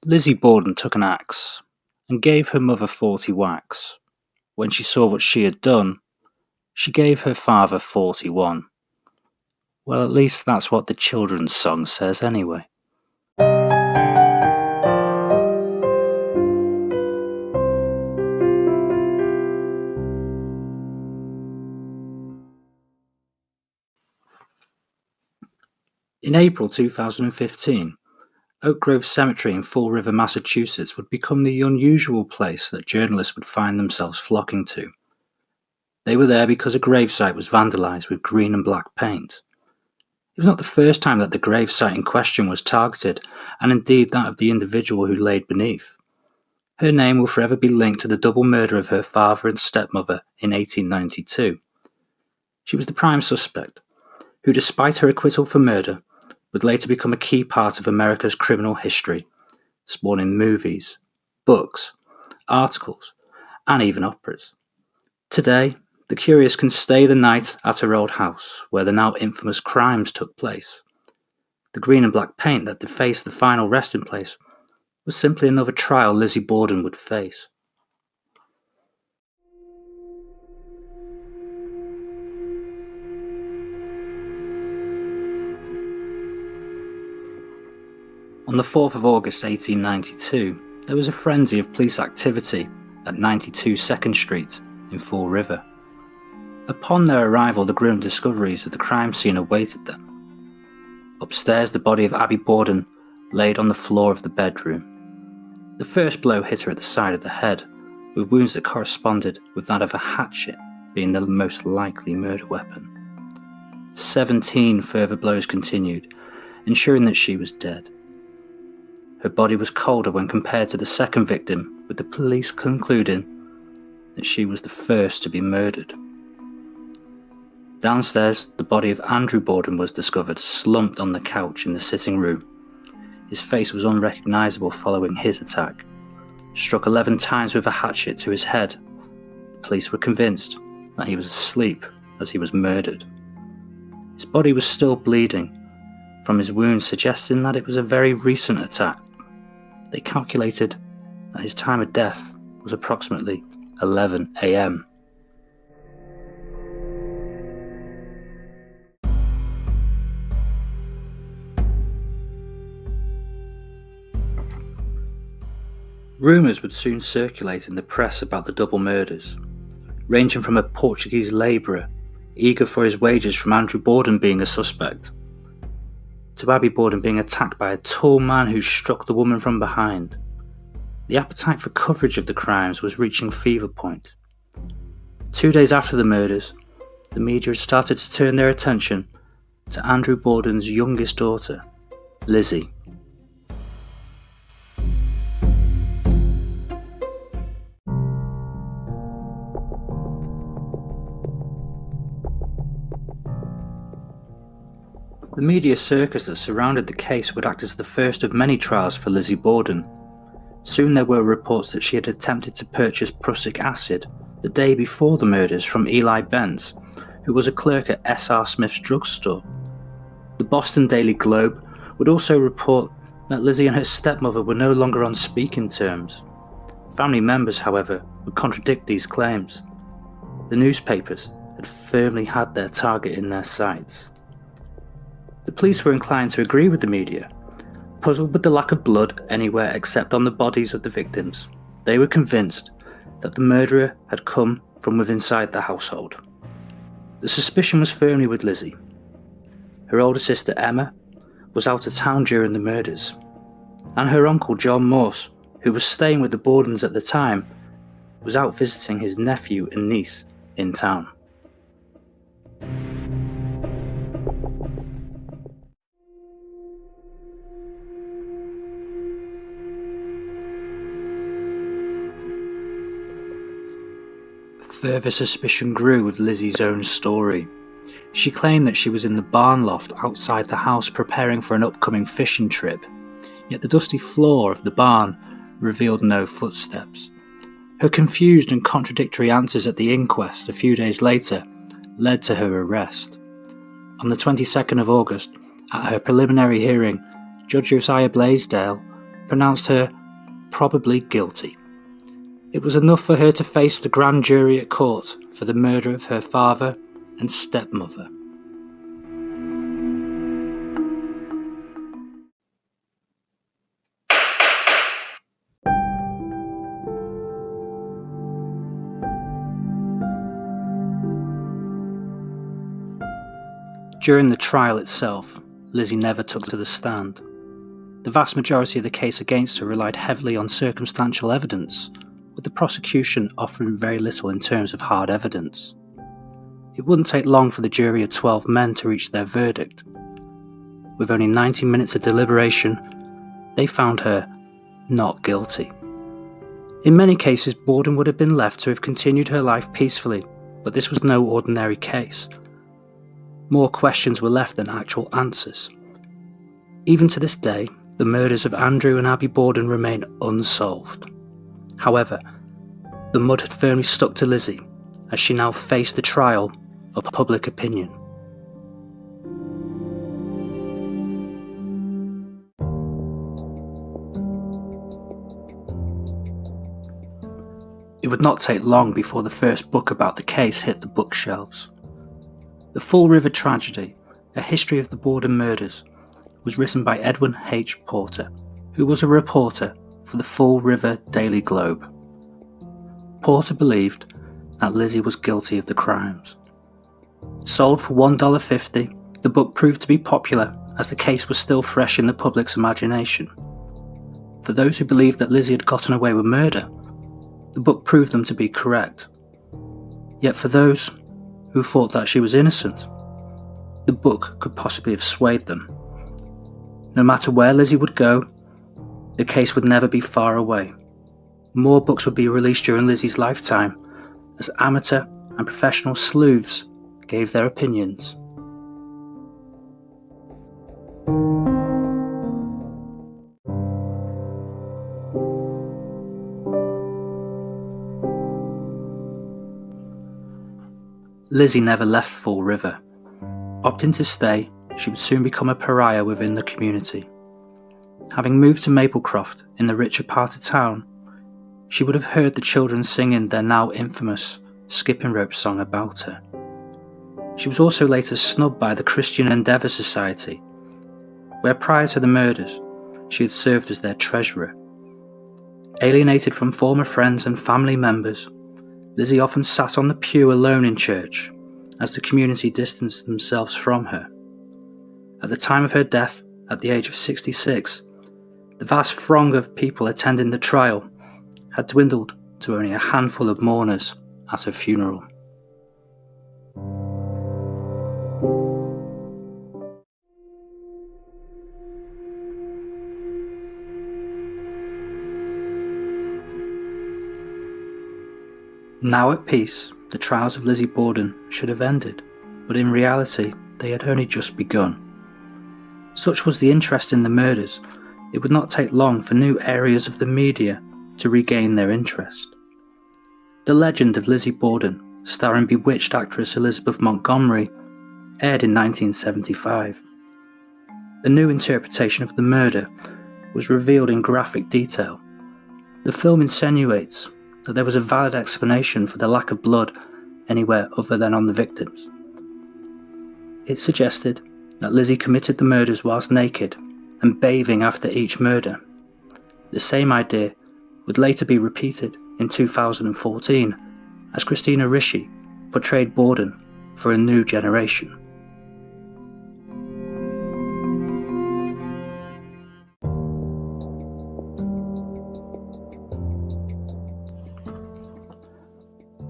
Lizzie Borden took an axe and gave her mother 40 whacks. When she saw what she had done, she gave her father 41. Well, at least that's what the children's song says anyway. In April 2015, Oak Grove Cemetery in Fall River, Massachusetts would become the unusual place that journalists would find themselves flocking to. They were there because a gravesite was vandalized with green and black paint. It was not the first time that the gravesite in question was targeted, and indeed that of the individual who laid beneath. Her name will forever be linked to the double murder of her father and stepmother in 1892. She was the prime suspect, who despite her acquittal for murder, would later become a key part of America's criminal history, spawning movies, books, articles, and even operas. Today, the curious can stay the night at her old house, where the now infamous crimes took place. The green and black paint that defaced the final resting place was simply another trial Lizzie Borden would face. On the 4th of August 1892, there was a frenzy of police activity at 92 2nd Street in Fall River. Upon their arrival, the grim discoveries of the crime scene awaited them. Upstairs, the body of Abby Borden laid on the floor of the bedroom. The first blow hit her at the side of the head, with wounds that corresponded with that of a hatchet being the most likely murder weapon. 17 further blows continued, ensuring that she was dead. Her body was colder when compared to the second victim, with the police concluding that she was the first to be murdered. Downstairs, the body of Andrew Borden was discovered slumped on the couch in the sitting room. His face was unrecognisable following his attack. Struck 11 times with a hatchet to his head, the police were convinced that he was asleep as he was murdered. His body was still bleeding from his wounds, suggesting that it was a very recent attack. They calculated that his time of death was approximately 11 a.m. Rumours would soon circulate in the press about the double murders, ranging from a Portuguese labourer eager for his wages from Andrew Borden being a suspect, to Abby Borden being attacked by a tall man who struck the woman from behind. The appetite for coverage of the crimes was reaching fever point. 2 days after the murders, the media had started to turn their attention to Andrew Borden's youngest daughter, Lizzie. The media circus that surrounded the case would act as the first of many trials for Lizzie Borden. Soon there were reports that she had attempted to purchase prussic acid the day before the murders from Eli Benz, who was a clerk at S.R. Smith's drugstore. The Boston Daily Globe would also report that Lizzie and her stepmother were no longer on speaking terms. Family members, however, would contradict these claims. The newspapers had firmly had their target in their sights. The police were inclined to agree with the media. Puzzled with the lack of blood anywhere except on the bodies of the victims, they were convinced that the murderer had come from within inside the household. The suspicion was firmly with Lizzie. Her older sister Emma was out of town during the murders, and her uncle John Morse, who was staying with the Bordens at the time, was out visiting his nephew and niece in town. Further suspicion grew with Lizzie's own story. She claimed that she was in the barn loft outside the house preparing for an upcoming fishing trip, yet the dusty floor of the barn revealed no footsteps. Her confused and contradictory answers at the inquest a few days later led to her arrest. On the 22nd of August, at her preliminary hearing, Judge Josiah Blaisdell pronounced her probably guilty. It was enough for her to face the grand jury at court for the murder of her father and stepmother. During the trial itself, Lizzie never took to the stand. The vast majority of the case against her relied heavily on circumstantial evidence, with the prosecution offering very little in terms of hard evidence. It wouldn't take long for the jury of 12 men to reach their verdict. With only 90 minutes of deliberation, they found her not guilty. In many cases, Borden would have been left to have continued her life peacefully, but this was no ordinary case. More questions were left than actual answers. Even to this day, the murders of Andrew and Abby Borden remain unsolved. However, the mud had firmly stuck to Lizzie as she now faced the trial of public opinion. It would not take long before the first book about the case hit the bookshelves. The Fall River Tragedy, A History of the Borden Murders, was written by Edwin H. Porter, who was a reporter for the Fall River Daily Globe. Porter believed that Lizzie was guilty of the crimes. Sold for $1.50, the book proved to be popular as the case was still fresh in the public's imagination. For those who believed that Lizzie had gotten away with murder, the book proved them to be correct. Yet for those who thought that she was innocent, the book could possibly have swayed them. No matter where Lizzie would go, the case would never be far away. More books would be released during Lizzie's lifetime as amateur and professional sleuths gave their opinions. Lizzie never left Fall River. Opting to stay, she would soon become a pariah within the community. Having moved to Maplecroft in the richer part of town, she would have heard the children singing their now infamous skipping rope song about her. She was also later snubbed by the Christian Endeavour Society, where prior to the murders, she had served as their treasurer. Alienated from former friends and family members, Lizzie often sat on the pew alone in church as the community distanced themselves from her. At the time of her death, at the age of 66, the vast throng of people attending the trial had dwindled to only a handful of mourners at her funeral. Now at peace, the trials of Lizzie Borden should have ended, but in reality, they had only just begun. Such was the interest in the murders, it would not take long for new areas of the media to regain their interest. The Legend of Lizzie Borden, starring bewitched actress Elizabeth Montgomery, aired in 1975. A new interpretation of the murder was revealed in graphic detail. The film insinuates that there was a valid explanation for the lack of blood anywhere other than on the victims. It suggested that Lizzie committed the murders whilst naked and bathing after each murder. The same idea would later be repeated in 2014 as Christina Ricci portrayed Borden for a new generation.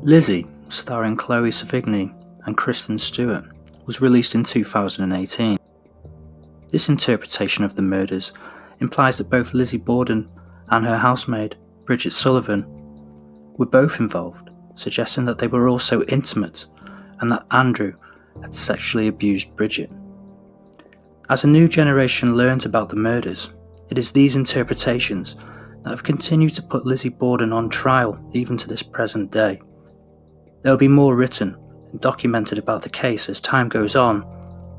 Lizzie, starring Chloe Sevigny and Kristen Stewart, was released in 2018. This interpretation of the murders implies that both Lizzie Borden and her housemaid, Bridget Sullivan, were both involved, suggesting that they were also intimate and that Andrew had sexually abused Bridget. As a new generation learnt about the murders, it is these interpretations that have continued to put Lizzie Borden on trial even to this present day. There will be more written and documented about the case as time goes on,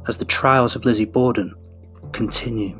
as the trials of Lizzie Borden continue.